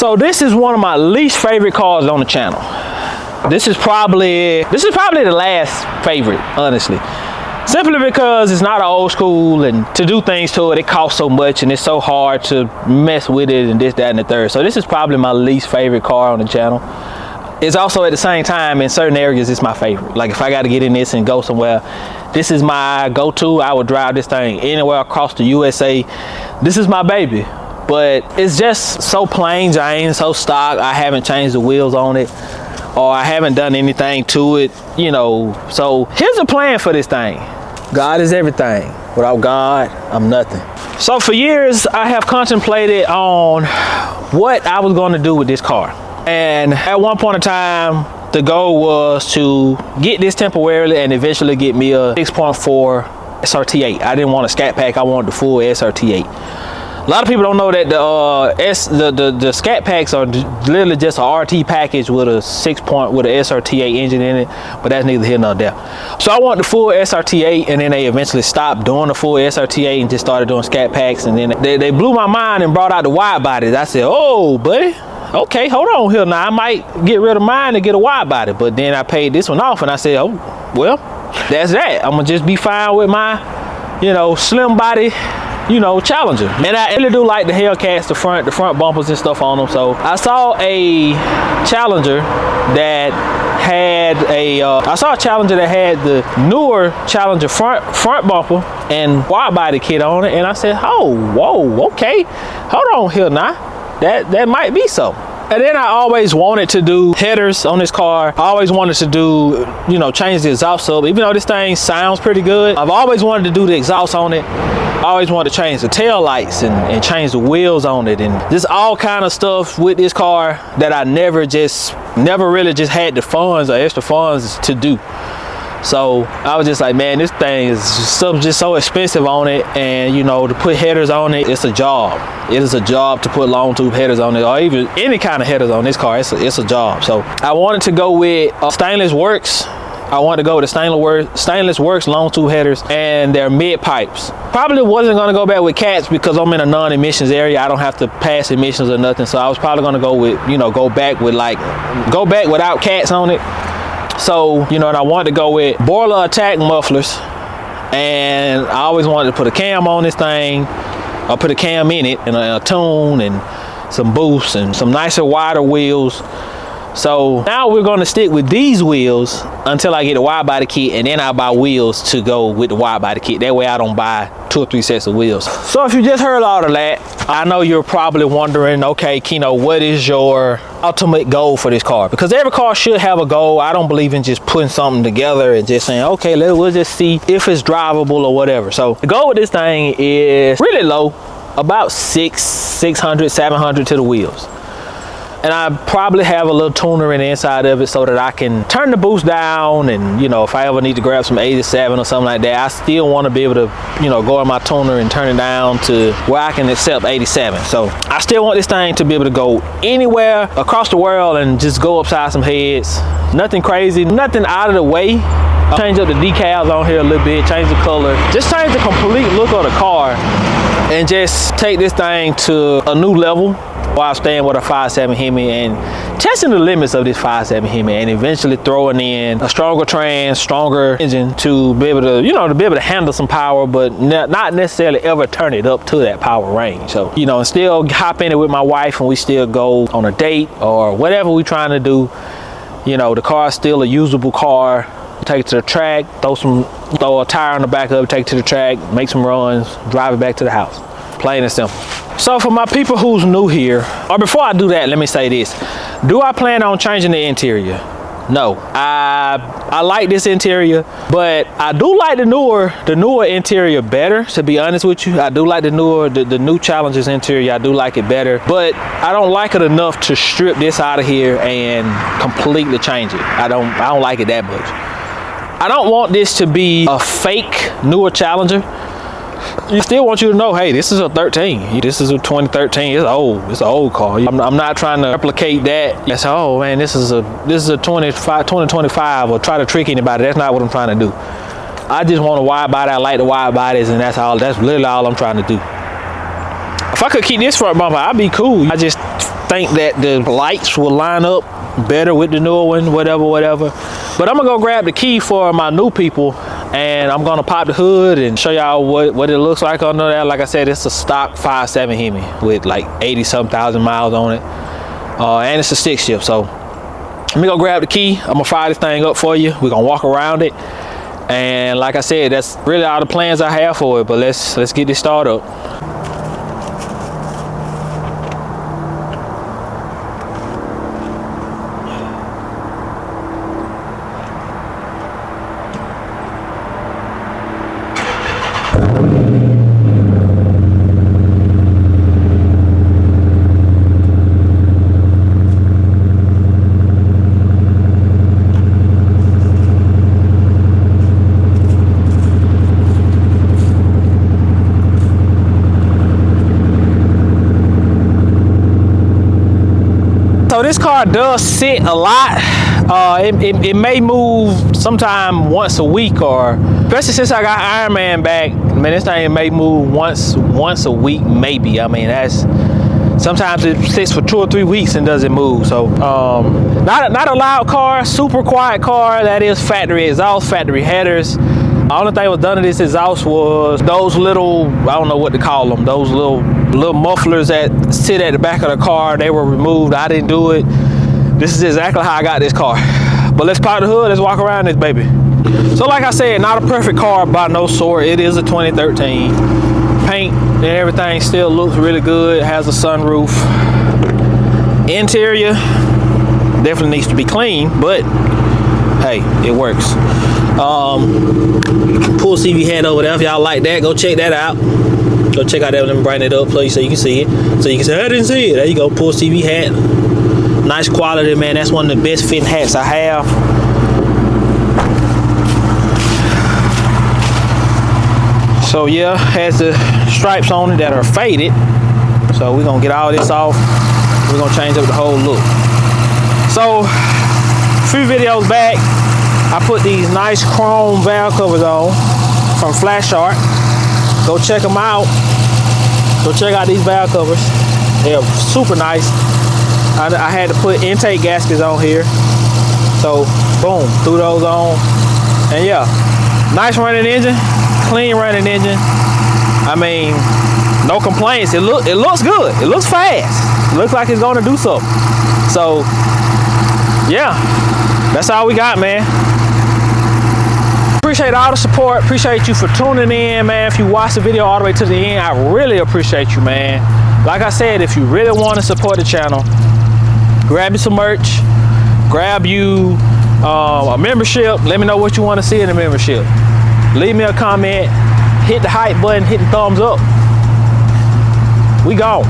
So this is one of my least favorite cars on the channel. This is probably the last favorite, honestly. Simply because it's not an old school, and to do things to it costs so much, and it's so hard to mess with it, and this, that, and the third. So this is probably my least favorite car on the channel. It's also, at the same time, in certain areas, it's my favorite. Like if I got to get in this and go somewhere, this is my go-to. I would drive this thing anywhere across the USA. This is my baby. But it's just so plain Jane, so stock. I haven't changed the wheels on it, or I haven't done anything to it, you know. So here's a plan for this thing. God is everything. Without God, I'm nothing. So for years, I have contemplated on what I was going to do with this car. And at one point in time, the goal was to get this temporarily and eventually get me a 6.4 SRT8. I didn't want a Scat Pack. I wanted the full SRT8. A lot of people don't know that the Scat Packs are literally just a RT package with a with an SRT8 engine in it, but that's neither here nor there. So I want the full SRT8, and then they eventually stopped doing the full SRT8 and just started doing Scat Packs, and then they blew my mind and brought out the wide bodies. I said, oh, buddy, okay, hold on here now. I might get rid of mine and get a wide body, but then I paid this one off, and I said, oh, well, that's that. I'm gonna just be fine with my, you know, slim body, you know, Challenger. And I really do like the Hellcats, the front bumpers and stuff on them. So I saw a Challenger that had the newer Challenger front bumper and wide body kit on it, and I said, oh, whoa, okay, hold on here now, that might be so. And then I always wanted to do headers on this car. I always wanted to do, you know, change the exhaust sub. Even though this thing sounds pretty good, I've always wanted to do the exhaust on it. I always wanted to change the tail lights and change the wheels on it, and just all kind of stuff with this car that I never really just had the funds or extra funds to do. So I was just like, man, this thing is just so expensive on it, and you know, to put headers on it, it's a job. It is a job to put long tube headers on it, or even any kind of headers on this car. It's a job. So I wanted to go with Stainless Works. I wanted to go with the Stainless Works long tube headers and their mid pipes. Probably wasn't gonna go back with cats because I'm in a non-emissions area. I don't have to pass emissions or nothing. So I was probably gonna go with, you know, go back without cats on it. So, you know, and I wanted to go with boiler attack mufflers, and I always wanted to put a cam on this thing, or put a cam in it, and a tune and some boosts and some nicer, wider wheels. So now we're going to stick with these wheels until I get a wide body kit, and then I'll buy wheels to go with the wide body kit. That way I don't buy 2 or 3 sets of wheels. So if you just heard all of that, I know you're probably wondering, okay, Kino, what is your ultimate goal for this car? Because every car should have a goal. I don't believe in just putting something together and just saying, okay, we'll just see if it's drivable or whatever. So the goal with this thing is really low, about 600, 700 to the wheels. And I probably have a little tuner in the inside of it so that I can turn the boost down, and you know, if I ever need to grab some 87 or something like that, I still want to be able to, you know, go in my tuner and turn it down to where I can accept 87. So I still want this thing to be able to go anywhere across the world and just go upside some heads. Nothing crazy, nothing out of the way. I'll change up the decals on here a little bit, change the color, just change the complete look of the car, and just take this thing to a new level while staying with a 5.7 Hemi and testing the limits of this 5.7 Hemi, and eventually throwing in a stronger trans, stronger engine to be able to, you know, to be able to handle some power, but not necessarily ever turn it up to that power range. So, you know, and still hop in it with my wife and we still go on a date or whatever we're trying to do. You know, the car is still a usable car. Take it to the track, throw a tire on the back of it, take it to the track, make some runs, drive it back to the house. Plain and simple. So for my people who's new here, or before I do that, let me say this. Do I plan on changing the interior? No. I like this interior, but I do like the newer interior better, to be honest with you. I do like the new Challenger's interior. I do like it better, but I don't like it enough to strip this out of here and completely change it. I don't like it that much. I don't want this to be a fake newer Challenger. I still want you to know, hey, this is a 13. This is a 2013. It's old. It's an old car. I'm not trying to replicate that. That's, oh man, this is a 2025 or try to trick anybody. That's not what I'm trying to do. I just want a wide body. I like the wide bodies, and that's literally all I'm trying to do. If I could keep this front bumper, I'd be cool. I just think that the lights will line up better with the newer one, whatever. But I'm gonna go grab the key for my new people, and I'm gonna pop the hood and show y'all what it looks like under there. Like I said, it's a stock 5.7 Hemi with like 80-some thousand miles on it, and it's a stick shift. So let me go grab the key. I'm gonna fire this thing up for you. We're gonna walk around it, and like I said, that's really all the plans I have for it. But let's get this started up. So this car does sit a lot. It may move sometime once a week, or especially since I got Iron Man back, man, this thing may move once a week, maybe. I mean, that's sometimes it sits for 2 or 3 weeks and doesn't move. So not a loud car, super quiet car. That is factory exhaust, factory headers. The only thing was done to this exhaust was those little, I don't know what to call them, those little mufflers that sit at the back of the car. They were removed. I didn't do it. This is exactly how I got this car. But let's pop the hood, let's walk around this baby. So like I said, not a perfect car by no sort. It is a 2013. Paint and everything still looks really good. It has a sunroof. Interior definitely needs to be clean, but hey, it works. PullsTv hat over there. If y'all like that, go check that out. Go check out that. Let me brighten it up, please, so you can see it. So you can say, I didn't see it. There you go, PullsTv hat. Nice quality, man. That's one of the best fitting hats I have. So yeah, has the stripes on it that are faded. So we're gonna get all this off. We're gonna change up the whole look. So a few videos back, I put these nice chrome valve covers on from Flash Art. Go check them out. Go check out these valve covers. They're super nice. I had to put intake gaskets on here. So boom, threw those on. And yeah, nice running engine, clean running engine. I mean, no complaints. It looks good. It looks fast. It looks like it's gonna do something. So yeah, that's all we got, man. Appreciate all the support. Appreciate you for tuning in, man. If you watch the video all the way to the end, I really appreciate you, man. Like I said, if you really want to support the channel, grab you some merch, grab you a membership. Let me know what you want to see in the membership. Leave me a comment, hit the hype button, hit the thumbs up. We gone.